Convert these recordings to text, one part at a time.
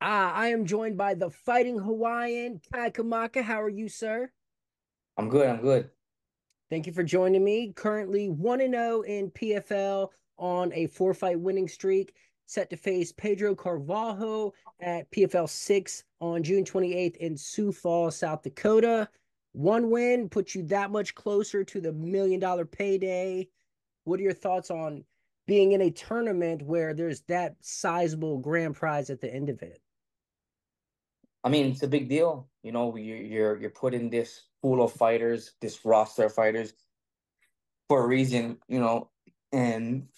I am joined by the Fighting Hawaiian, Kai Kamaka. How are you, sir? I'm good. I'm good. Thank you for joining me. Currently 1-0 in PFL on a four-fight winning streak, set to face Pedro Carvalho at PFL 6 on June 28th in Sioux Falls, South Dakota. One win puts you that much closer to the $1 million payday. What are your thoughts on being in a tournament where there's that sizable grand prize at the end of it? I mean, it's a big deal. You're putting this pool of fighters, this roster of fighters for a reason. And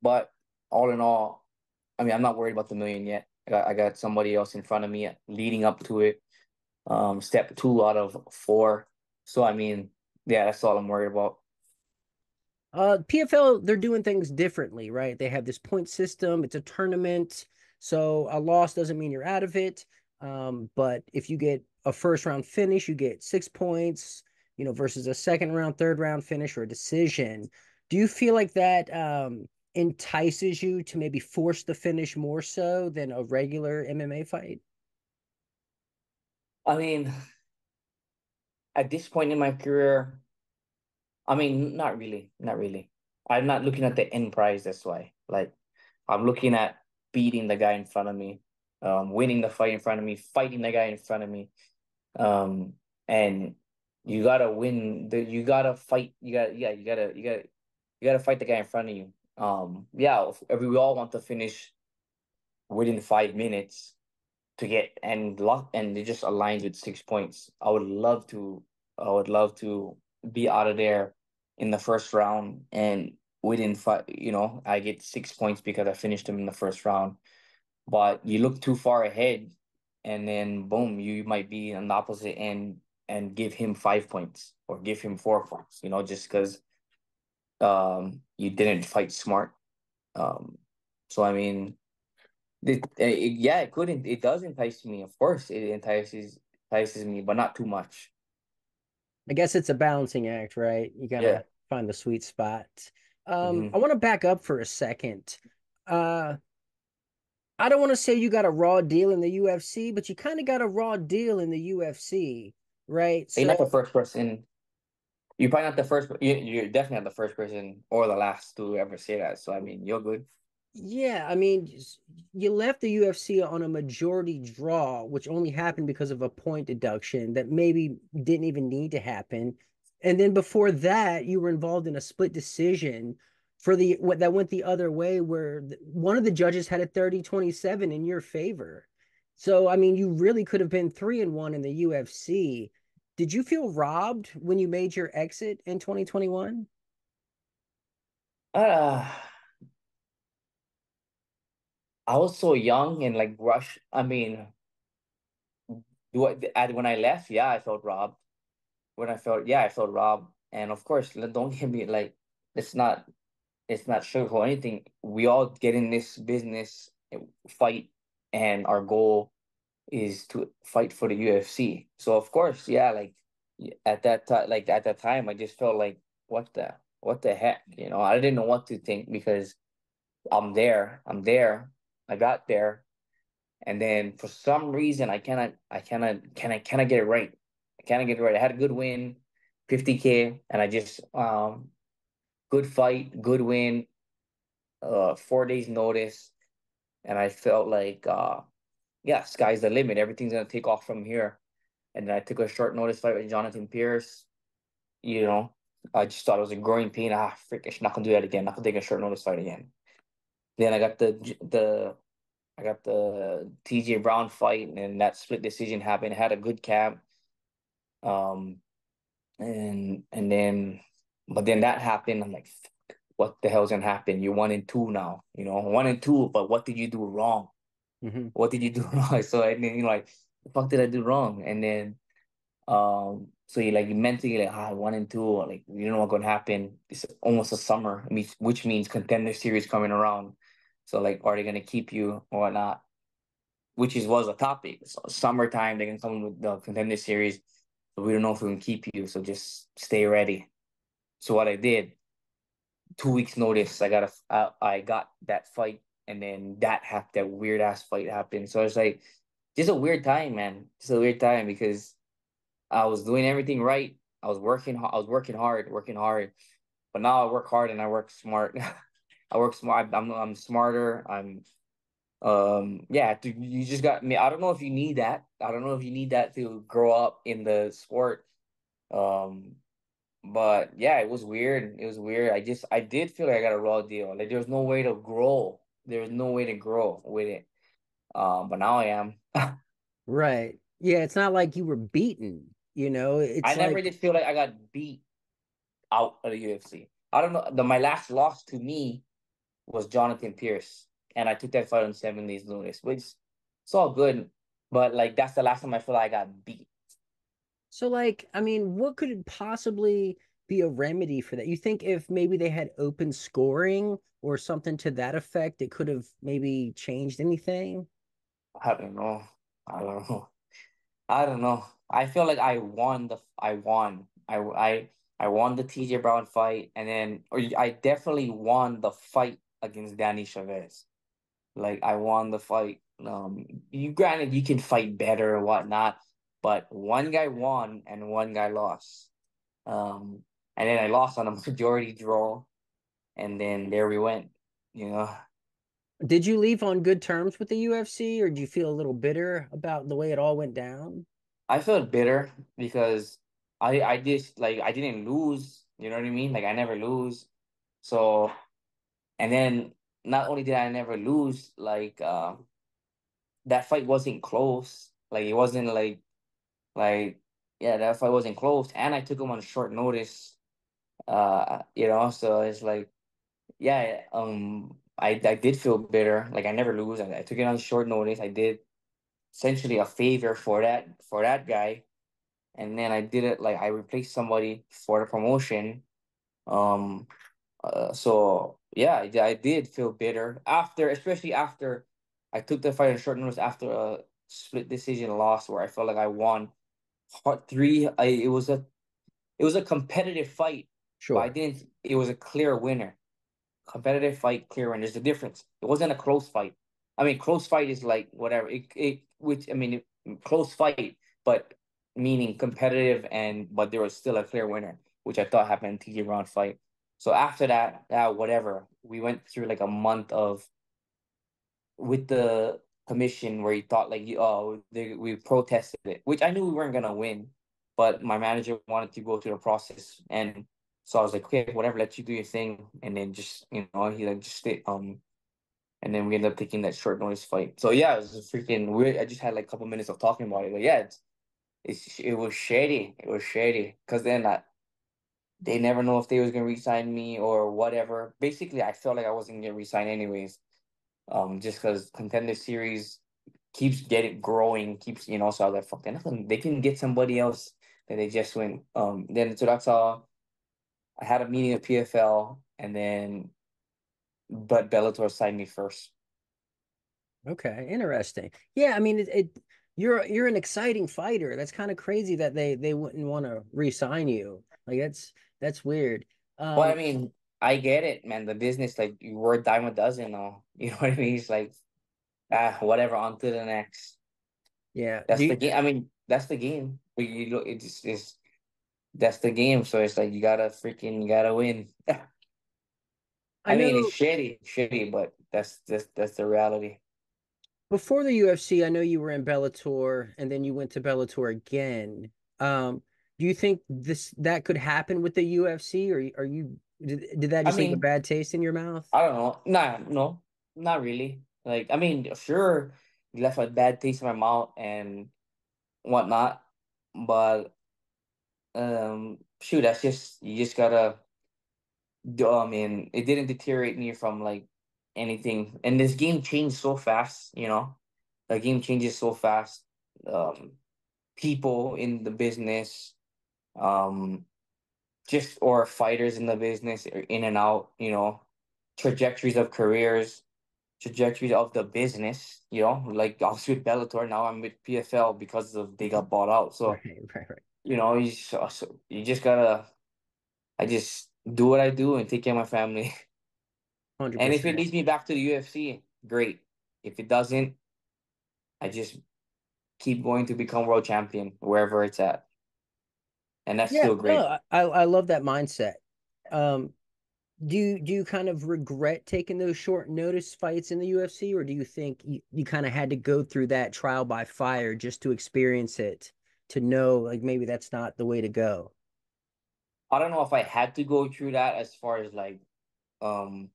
but all in all, I mean, I'm not worried about the million yet. I got somebody else in front of me leading up to it. Step two out of four. So I mean, yeah, that's all I'm worried about. PFL, they're doing things differently, right? They have this point system, it's a tournament. So a loss doesn't mean you're out of it. But if you get a first round finish, you get 6 points, versus a second round, third round finish or a decision. Do you feel like that entices you to maybe force the finish more so than a regular MMA fight? I mean, at this point in my career, I mean, not really, not really. I'm not looking at the end prize. That's why. Like, I'm looking at beating the guy in front of me, winning the fight in front of me, fighting the guy in front of me. And you gotta win. You gotta fight. You gotta fight the guy in front of you. Yeah, we all want to finish within 5 minutes to get and lock, and it just aligns with 6 points. I would love to be out of there in the first round and within five, I get 6 points because I finished him in the first round. But you look too far ahead and then boom, you might be on the opposite end and give him 5 points or give him 4 points, just because you didn't fight smart. Um so I mean yeah, it does entice me. Of course, it entices me, but not too much. I guess it's a balancing act, right? You Yeah. gotta find the sweet spot. I Hmm. want to back up for a second. Uh, I don't want to say you got a raw deal in the UFC, but you kind of got a raw deal in the UFC, right? You're So, not the first person. You're probably not the first. You're definitely not the first person or the last to ever say that. So I mean, you're good. yeah, I mean, you left the UFC on a majority draw, which only happened because of a point deduction that maybe didn't even need to happen. And then before that, you were involved in a split decision for the what that went the other way, where one of the judges had a 30-27 in your favor. So, I mean, you really could have been 3-1 in the UFC. Did you feel robbed when you made your exit in 2021? Uh, I was so young and like rushed. I mean, when I left, yeah, I felt robbed. Yeah, I felt robbed. And of course, don't get me like, it's not, it's not sugarcoat anything. We all get in this business, fight, and our goal is to fight for the UFC. So of course, yeah, like at that time, I just felt like, what the heck, I didn't know what to think because I'm there, I got there, and then for some reason I cannot get it right. I cannot get it right. I had a good win, 50K, and I just good fight, good win, 4 days notice, and I felt like yeah, sky's the limit. Everything's gonna take off from here. And then I took a short notice fight with Jonathan Pierce. You know, I just thought it was a growing pain. Freak, I'm not gonna do that again. Not gonna take a short notice fight again. Then I got the TJ Brown fight, and that split decision happened. I had a good camp. Um, and then, but then that happened. I'm like, what the hell's gonna happen? You're 1-2 now. 1-2. But what did you do wrong? Hmm. What did you do wrong? So and then like, the fuck did I do wrong? And then so you mentally like, 1-2, like you don't know what's gonna happen. It's almost a summer, which means contender series coming around. So like, are they gonna keep you or not? Which was a topic. So summertime, they can come with the contender series. So we don't know if we can keep you. So just stay ready. So what I did, 2 weeks notice, I got that fight, and then that weird ass fight happened. So it's like just a weird time, man. Just a weird time because I was doing everything right. I was working hard. But now I work hard and I work smart. I work smart. I'm smarter. Yeah, you just got me. I don't know if you need that. I don't know if you need that to grow up in the sport. Um, but yeah, it was weird. It was weird. I did feel like I got a raw deal. Like there was no way to grow. There was no way to grow with it. But now I am. Right. Yeah, it's not like you were beaten, you know. I It's never like did feel like I got beat out of the UFC. I don't know. My last loss to me was Jonathan Pierce, and I took that fight on 7 days notice, which it's all good, but like that's the last time I feel like I got beat. so like I mean, what could it possibly be a remedy for that? You think if maybe they had open scoring or something to that effect, it could have maybe changed anything? I don't know. I don't know. I don't know. I feel like I won. I won the TJ Brown fight, and then I definitely won the fight against Danny Chavez. Like I won the fight. You granted you can fight better or whatnot, but one guy won and one guy lost. And then I lost on a majority draw, and then there we went. You know, Did you leave on good terms with the UFC, or do you feel a little bitter about the way it all went down? I felt bitter because I just like I didn't lose. You know what I mean? Like I never lose. So and then not only did I never lose, like that fight wasn't close. Like it wasn't like yeah, that fight wasn't close, and I took him on short notice. So it's like yeah, I did feel bitter. Like I never lose. I took it on short notice. I did essentially a favor for that guy, and then I did it like I replaced somebody for the promotion. Um, so yeah, I did feel bitter after, especially after I took the fight on short notice after a split decision loss where I felt like I won part three. It was a competitive fight, but I Sure. didn't. It was a clear winner. Competitive fight, clear winner. There's a difference. It wasn't a close fight. I mean, close fight is like whatever. Close fight, but meaning competitive but there was still a clear winner, which I thought happened in TJ Brown fight. So after that, whatever. We went through like a month of with the commission where he thought like we protested it, which I knew we weren't gonna win, but my manager wanted to go through the process, and so I was like, okay, whatever, let you do your thing, and then just he like just stay and then we ended up taking that short notice fight. So yeah, it was a freaking weird. I just had like a couple minutes of talking about it, but yeah, it was shady. It was shady because then they never know if they was gonna resign me or whatever. Basically, I felt like I wasn't gonna resign anyways just because contender series keeps getting growing, keeps So I was like, fuck, they can get somebody else that they just went. Then so that's all. I had a meeting at PFL, and then but Bellator signed me first. Okay, interesting. Yeah, I mean, you're an exciting fighter. That's kind of crazy that they wouldn't want to re-sign you. Like that's weird. But I Um, mean, I get it, man. The business, like you were a dime a dozen, now. You know what I mean? It's like whatever, on to the next. yeah. That's the game. I mean, that's the game. You look, it's that's the game. So it's like you gotta win. I I mean, it's know shitty, but that's the reality. before the UFC, I know you were in Bellator and then you went to Bellator again. Do you think that could happen with the UFC, or are you did that I just leave a mean, bad taste in your mouth? I don't know. Nah, no, not really. Like, I mean, sure, you left a bad taste in my mouth and whatnot, but shoot, that's just you just gotta. I mean, it didn't deteriorate me from like anything, and this game changed so fast. The game changes so fast. Um, People in the business, um, just or fighters in the business are in and out. Trajectories of careers, trajectories of the business. Like I was with Bellator, now I'm with PFL because of they got bought out. So Right, right. you just gotta. I just do what I do and take care of my family. And if it 100%. leads me back to the UFC, great. If it doesn't, I just keep going to become world champion wherever it's at, and that's Yeah, still no, great. I love that mindset. Um, do you kind of regret taking those short notice fights in the UFC, or do you think you kind of had to go through that trial by fire just to experience it, to know like maybe that's not the way to go? I don't know if I had to go through that as far as like, um,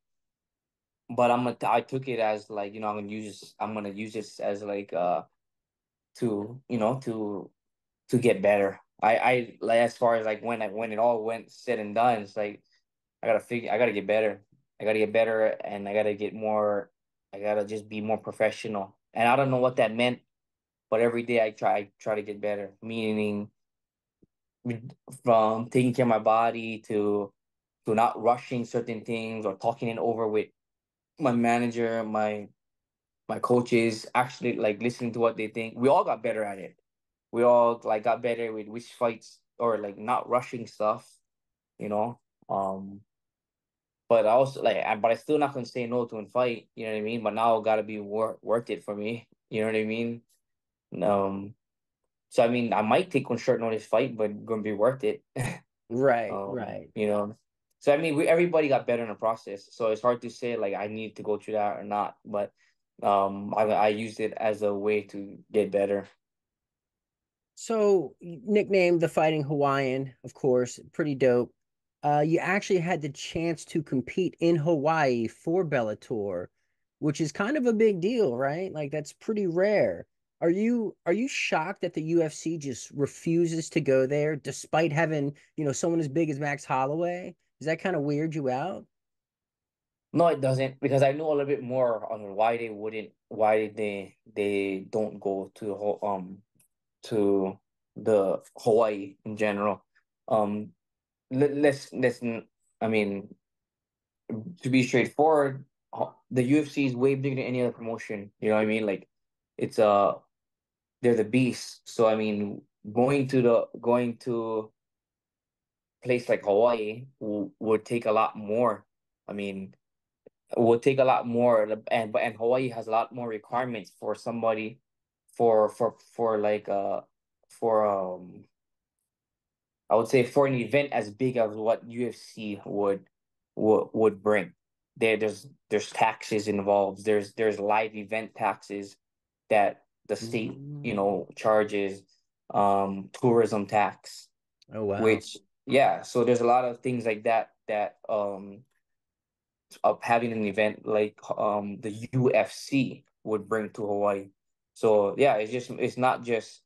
but I took it as like, I'm gonna use this as like to to get better. I like, as far as like when it all went said and done, it's like I gotta get better. I gotta get better, and I gotta just be more professional. And I don't know what that meant, but every day I try to get better. Meaning from taking care of my body to not rushing certain things or talking it over with my manager, my coaches, actually like listening to what they think. We all got better at it. We all like got better with which fights or like not rushing stuff, you know. Um, but I also but I still not gonna say no to a fight. You know what I mean? But now it gotta be worth it for me. You know what I mean? Um, so I mean, I might take one short notice fight, but gonna be worth it. Right, right. You know. So I mean, everybody got better in the process. So it's hard to say like I need to go through that or not. But I used it as a way to get better. So, nicknamed the Fighting Hawaiian, of course, pretty dope. You actually had the chance to compete in Hawaii for Bellator, which is kind of a big deal, right? Like that's pretty rare. Are you shocked that the UFC just refuses to go there despite having, someone as big as Max Holloway? Does that kind of weird you out? No, it doesn't, because I know a little bit more on why they don't go to the Hawaii in general. Um, I mean, to be straightforward, the UFC is way bigger than any other promotion. You know what I mean? Like, it's they're the beast. So I mean, going to place like Hawaii would take a lot more. I mean, would take a lot more, and Hawaii has a lot more requirements for somebody for like for I would say for an event as big as what UFC would bring. There's taxes involved. There's live event taxes that the state, Mm. charges, tourism tax, Oh wow. which, yeah, so there's a lot of things like that of having an event like the UFC would bring to Hawaii. So yeah, it's not just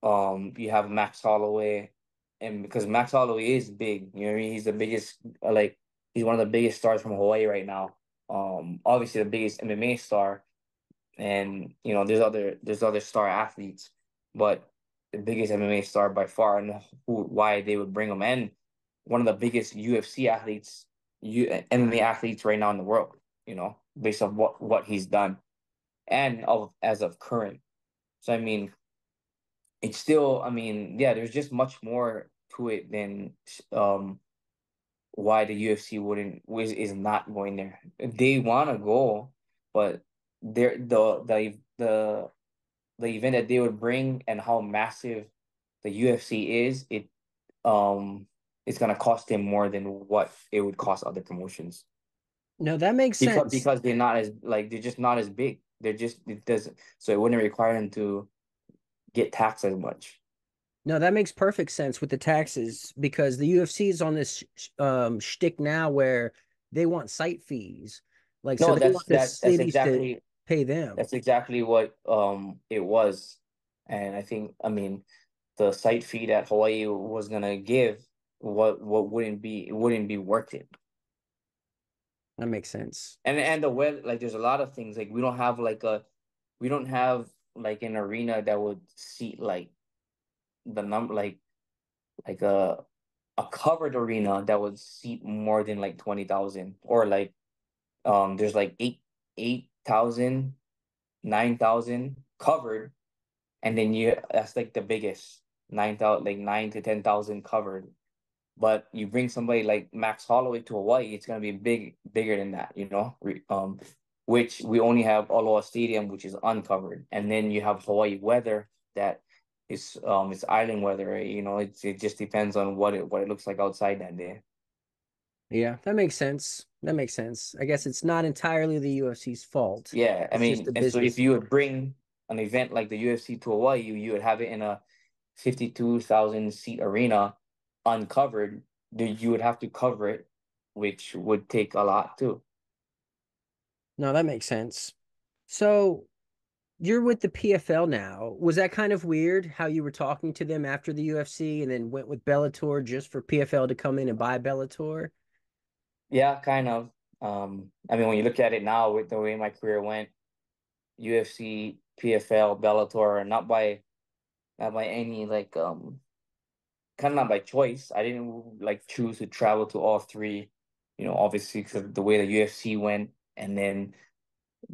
you have Max Holloway, and because Max Holloway is big, you know what I mean? He's the biggest, he's one of the biggest stars from Hawaii right now. Obviously the biggest MMA star, and there's other star athletes, but the biggest MMA star by far, and why they would bring him, and one of the biggest UFC athletes, MMA athletes right now in the world, based on what he's done, and as of current. So I mean, it's still, I mean, yeah, there's just much more to it than why the UFC is not going there. They want to go, but they're the event that they would bring and how massive the UFC is, um it's gonna cost them more than what it would cost other promotions, No, that makes because sense. they're just not as big. It doesn't, so it wouldn't require them to get taxed as much. No, that makes perfect sense with the taxes because the UFC is on this shtick now where they want site fees. Like, so No, they want the cities to pay them. that's exactly what it was. And I think, I mean, the site fee that Hawaii was gonna give, what wouldn't be worth it. That makes sense. And the weather, like, there's a lot of things, like we don't have like an arena that would seat like the number like a covered arena that would seat more than like 20,000, or like there's like 8,000, 9,000 covered, and then that's like the biggest, 9,000, like 9 to 10,000 covered. But you bring somebody like Max Holloway to Hawaii, it's gonna be bigger than that, which we only have Aloha Stadium, which is uncovered, and then you have Hawaii weather that is it's island weather, right? It just depends on what it looks like outside that day. Yeah, that makes sense. That makes sense. I guess it's not entirely the UFC's fault. Yeah, I It's just mean, the and so if business. you would bring an event like the UFC to Hawaii, you would have it in a 52,000 seat arena uncovered. You would have to cover it, which would take a lot too. No, that makes sense. So you're with the PFL now. Was that kind of weird how you were talking to them after the UFC and then went with Bellator just for PFL to come in and buy Bellator? Yeah, kind of. I mean, when you look at it now with the way my career went, UFC, PFL, Bellator, not by any like kind of not by choice. I didn't like choose to travel to all three, obviously because of the way the UFC went, and then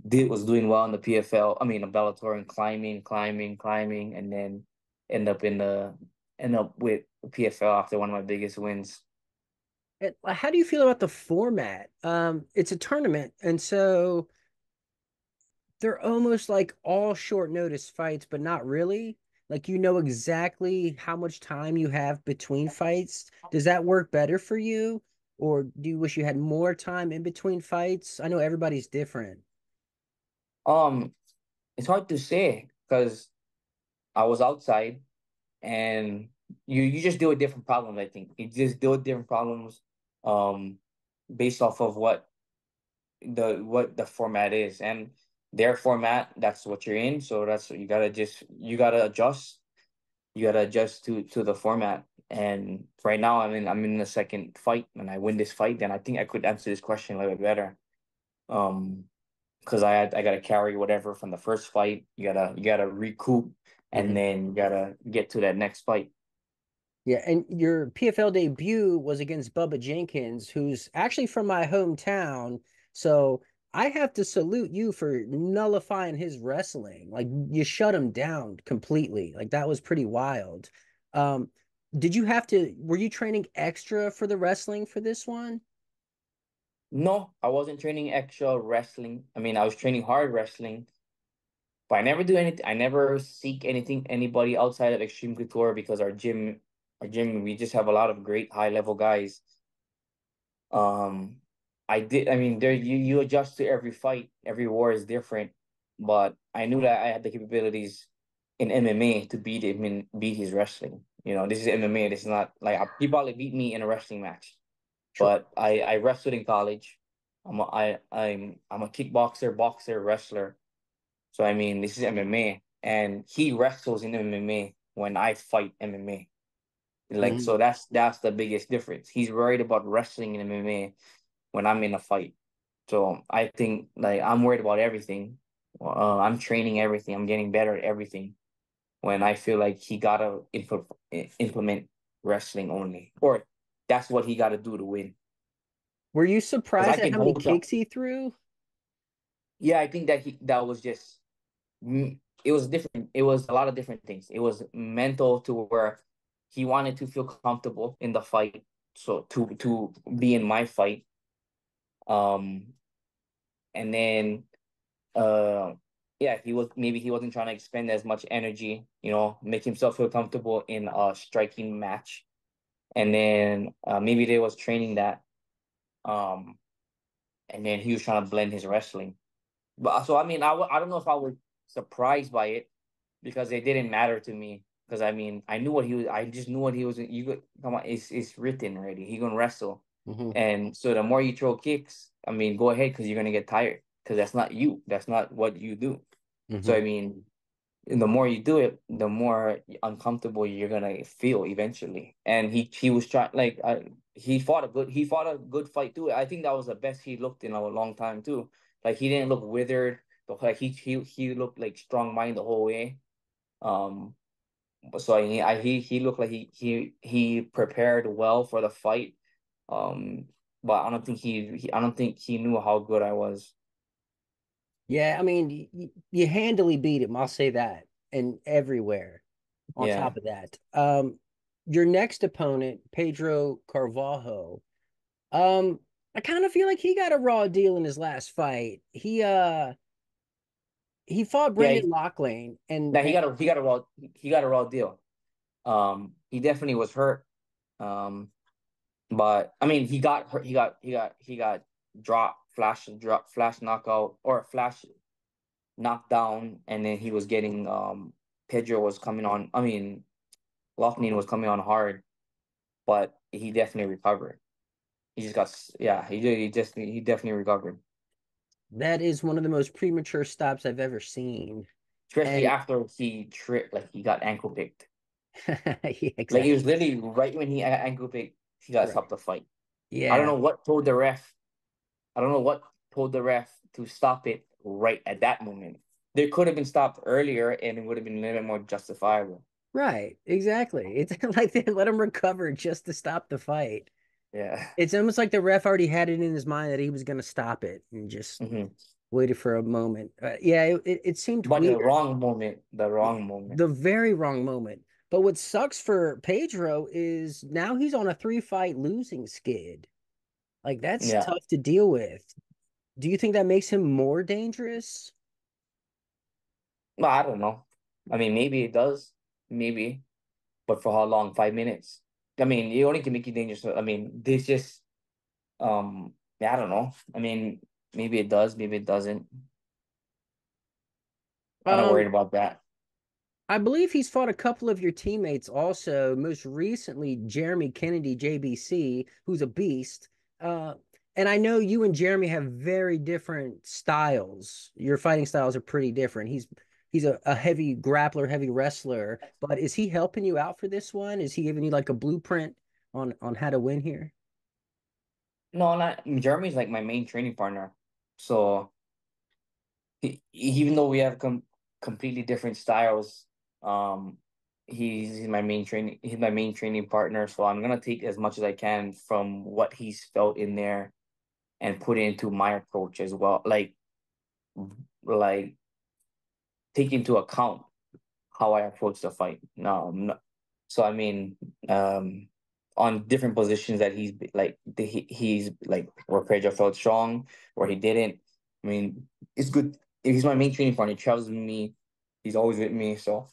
did was doing well in the PFL. I mean, the Bellator and climbing, and then end up in the end up with PFL after one of my biggest wins. How do you feel about the format? It's a tournament, and so they're almost like all short notice fights, but not really. Like you know exactly how much time you have between fights. Does that work better for you? Or do you wish you had more time in between fights? I know everybody's different. Um, it's hard to say because I was outside and you just deal with different problems. I think you just deal with different problems, um, based off of what the format is, and their format. That's what you're in, so that's what you gotta adjust. You gotta adjust to the format. And right now, I'm in the second fight, and I win this fight, then I think I could answer this question a little bit better. Um, because I gotta carry whatever from the first fight. You gotta recoup, and Mhm. then you gotta get to that next fight. Yeah, and your PFL debut was against Bubba Jenkins, who's actually from my hometown. So I have to salute you for nullifying his wrestling. Like you shut him down completely. Like that was pretty wild. Um, did you have to, were you training extra for the wrestling for this one? No, I wasn't training extra wrestling. I mean, I was training hard wrestling, but I never do anything. I never seek anybody outside of Xtreme Couture because our gym, we just have a lot of great high level guys. Um, I mean, you adjust to every fight. Every war is different, but I knew that I had the capabilities in MMA to beat his wrestling. This is MMA. This is not like he probably beat me in a wrestling match, Sure. but I wrestled in college. I'm a kickboxer, boxer, wrestler. So I mean, this is MMA, and he wrestles in MMA when I fight MMA. Like, Mhm. so that's the biggest difference. He's worried about wrestling in MMA when I'm in a fight. So I think like I'm worried about everything. I'm training everything. I'm getting better at everything. When I feel like he gotta implement wrestling only, or that's what he gotta do to win. Were you Because I surprised at can how many hold up. kicks he threw? Yeah, I think that was just it was different. It was a lot of different things. It was mental to where he wanted to feel comfortable in the fight, so to be in my fight. Um, and then uh, yeah, he wasn't trying to expend as much energy, make himself feel comfortable in a striking match. And then maybe they was training that. Um, and then he was trying to blend his wrestling. But so I mean, I don't know if I was surprised by it because it didn't matter to me. Because I mean, I knew what he was. I just knew what he was. You could come on. It's written already. He gonna wrestle, Mhm. and so the more you throw kicks, I mean, go ahead because you're gonna get tired because that's not you. That's not what you do. So Mhm. I mean, and the more you do it, the more uncomfortable you're gonna feel eventually. And he was trying like he fought a good fight too. I think that was the best he looked in a long time too. Like he didn't look withered. Like he looked like strong mind the whole way. Um, so he looked like he prepared well for the fight. Um, but I don't think he knew how good I was. Yeah, I mean, you handily beat him. I'll say that. And everywhere. On Yeah. top of that, your next opponent, Pedro Carvalho. Um, I kind of feel like he got a raw deal in his last fight. He fought Yeah, Brendan Loughlin now and he got a raw deal. He definitely was hurt. But I mean, he got hurt. He got flash knockout or flash knocked down, and then he was getting Pedro was coming on. I mean, Loughnane was coming on hard, but he definitely recovered. He just got yeah, he definitely recovered, that is one of the most premature stops I've ever seen. especially And after he tripped, like he got ankle picked. yeah, Like it exactly. was literally right when he ankle picked, he got Right. stopped the fight. I don't Yeah. know what told the ref. I don't know what told the ref to stop it right at that moment. There could have been stopped earlier, and it would have been a little bit more justifiable. Right. Exactly. It's like they let him recover just to stop the fight. Yeah. It's almost like the ref already had it in his mind that he was going to stop it and just Hmm. waited for a moment. Yeah, it seemed But the weird. wrong moment, the wrong moment. The very wrong moment. But what sucks for Pedro is now he's on a 3 fight losing skid. Like that's Yeah. tough to deal with. Do you think that makes him more dangerous? Well, I don't know. I mean, maybe it does. Maybe. But for how long? 5 minutes. I mean, you only can make you dangerous. I mean, this just yeah, I don't know. I mean, maybe it does, maybe it doesn't. I'm not worried Um, about that. I believe he's fought a couple of your teammates also, most recently Jeremy Kennedy, JBC, who's a beast. Uh, and I know you and Jeremy have very different styles. Your fighting styles are pretty different. He's a heavy grappler, heavy wrestler, but is he helping you out for this one? Is he giving you like a blueprint on how to win here? No, not Jeremy's like my main training partner. So even though we have completely different styles, um, he's my main training partner. So I'm gonna take as much as I can from what he's felt in there and put it into my approach as well. Like take into account how I approach the fight. No, I'm not, so I mean, on different positions that he's like where Pedro felt strong, where he didn't. I mean, it's good. If he's my main training partner, he travels with me. He's always with me, so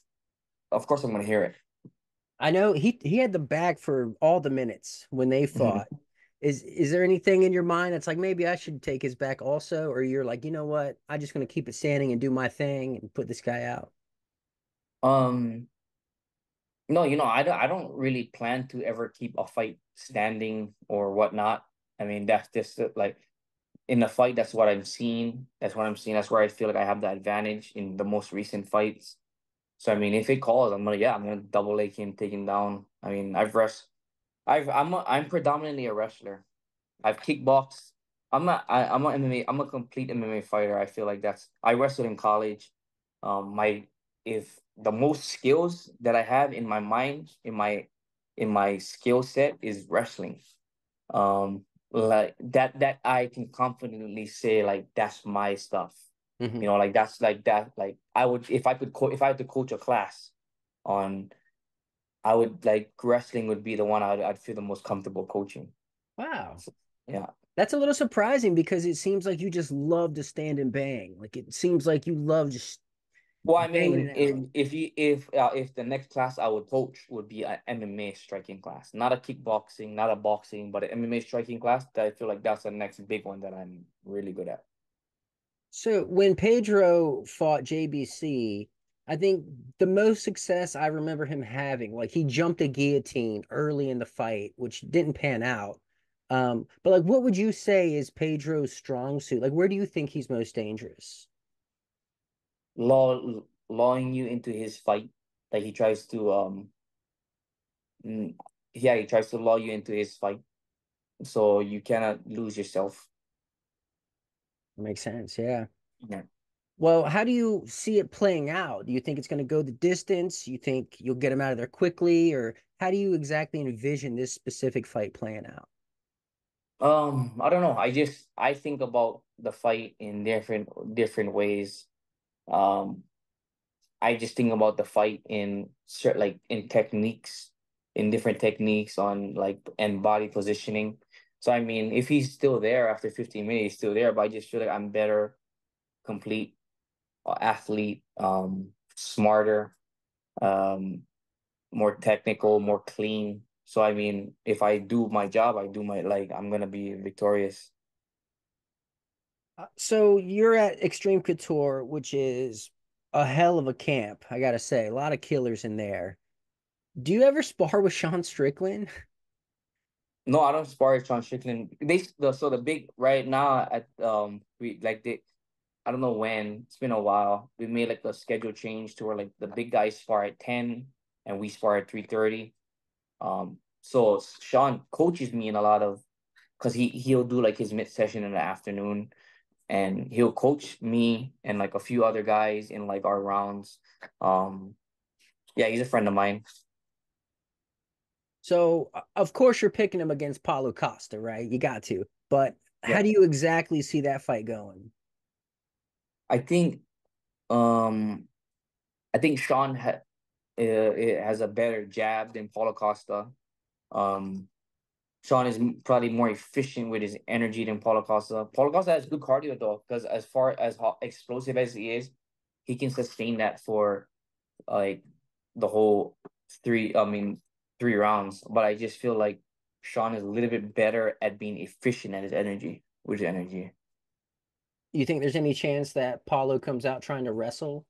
of course I'm gonna hear it. I know he had the bag for all the minutes when they fought. Mhm. Is there anything in your mind that's like maybe I should take his back also, or you're like, you know what, I'm just gonna keep it standing and do my thing and put this guy out? Um, no, I don't really plan to ever keep a fight standing or whatnot. I mean, that's just like in the fight, that's what I'm seeing. That's what I'm seeing. That's where I feel like I have the advantage in the most recent fights. So I mean, if it calls, I'm gonna double leg him, take him down. I mean, I'm predominantly a wrestler. I've kickboxed. I'm a MMA. I'm a complete MMA fighter. I feel like I wrestled in college. My if the most skills that I have in my mind, in my skill set is wrestling. Like that I can confidently say like that's my stuff. Hmm. Like that's like that. Like I would if I had to coach a class on I would like wrestling would be the one I'd feel the most comfortable coaching. Wow. So, yeah. That's a little surprising because it seems like you just love to stand and bang. Like it seems like you love just Well, I banging mean, it out. if the next class I would coach would be an MMA striking class, not a kickboxing, not a boxing, but an MMA striking class, that I feel like that's the next big one that I'm really good at. So when Pedro fought JBC, I think the most success I remember him having, like he jumped a guillotine early in the fight, which didn't pan out. But like, what would you say is Pedro's strong suit? Like, where do you think he's most dangerous? Lawing you into his fight, like he tries to mm, yeah, he tries to law you into his fight, so you cannot lose yourself. Makes sense. Yeah. Yeah. Well, how do you see it playing out? Do you think it's going to go the distance? You think you'll get him out of there quickly, or how do you exactly envision this specific fight playing out? I don't know. I think about the fight in different ways. Um, I just think about the fight in certain like in techniques, in different techniques on like and body positioning. So I mean, if he's still there after 15 minutes, he's still there. But I just feel like I'm better, complete athlete, smarter, um, more technical, more clean. So I mean, if I do my job, I do my like I'm gonna be victorious. So you're at Xtreme Couture, which is a hell of a camp, I gotta say. A lot of killers in there. Do you ever spar with Sean Strickland? No, I don't spar with Sean Strickland. The big right now at we like they I don't know when, it's been a while. We made like a schedule change to where like the big guys spar at 10 and we spar at 3:30. So Sean coaches me in a lot of because he'll do like his mid session in the afternoon and he'll coach me and like a few other guys in like our rounds. Um, yeah, he's a friend of mine. So, of course, you're picking him against Paulo Costa, right? You got to. But how Yeah, do you exactly see that fight going? I think um I think it has a better jab than Paulo Costa. Um, Sean is probably more efficient with his energy than Paulo Costa. Paulo Costa has good cardio though, because as far as how explosive as he is, he can sustain that for like the whole three. I mean, 3 rounds. But I just feel like Sean is a little bit better at being efficient at his energy, with his energy. You think there's any chance that Paulo comes out trying to wrestle?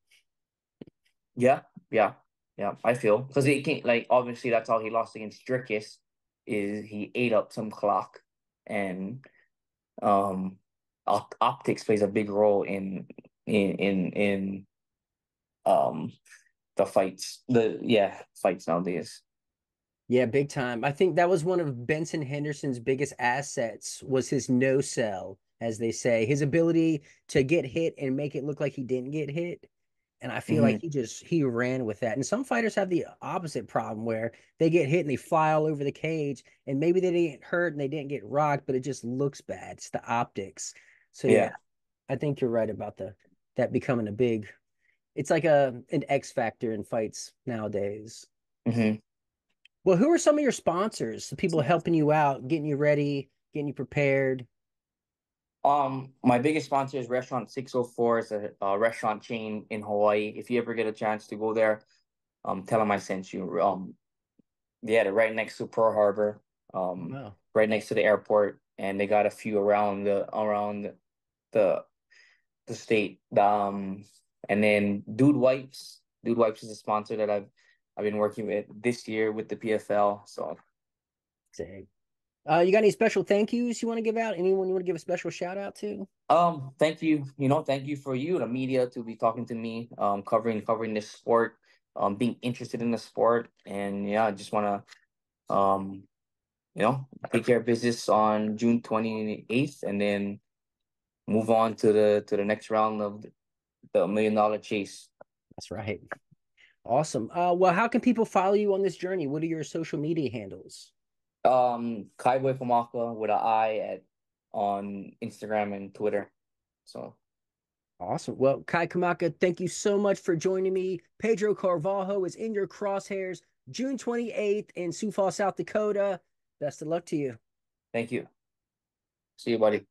Yeah, yeah, yeah. I feel because he can't like obviously that's how he lost against Dricus, is he ate up some clock and um optics plays a big role in um the fights fights nowadays. Yeah, big time. I think that was one of Benson Henderson's biggest assets was his no sell, as they say, his ability to get hit and make it look like he didn't get hit. And I feel like Hmm. he ran with that. And some fighters have the opposite problem where they get hit and they fly all over the cage and maybe they didn't hurt and they didn't get rocked, but it just looks bad. It's the optics. So yeah, Yeah. I think you're right about the that becoming a big it's like an X factor in fights nowadays. Hmm. Well, who are some of your sponsors? The people helping you out, getting you ready, getting you prepared. My biggest sponsor is Restaurant 604. It's a restaurant chain in Hawaii. If you ever get a chance to go there, tell them I sent you. Yeah, they're right next to Pearl Harbor, Wow. right next to the airport, and they got a few the the state. And then Dude Wipes. Dude Wipes is a sponsor that I've been working with this year with the PFL. So Dang. You got any special thank yous you want to give out? Anyone you want to give a special shout out to? thank you. Thank you for you, the media, to be talking to me, covering this sport, being interested in the sport. And yeah, I just wanna take care of business on June 28th and then move on to the next round of the $1 million chase. That's right. Awesome. Well, how can people follow you on this journey? What are your social media handles? Kai Kamaka with an I at on Instagram and Twitter. So Awesome. Well, Kai Kamaka, thank you so much for joining me. Pedro Carvalho is in your crosshairs June 28th in Sioux Falls, South Dakota. Best of luck to you. thank you. See you, buddy.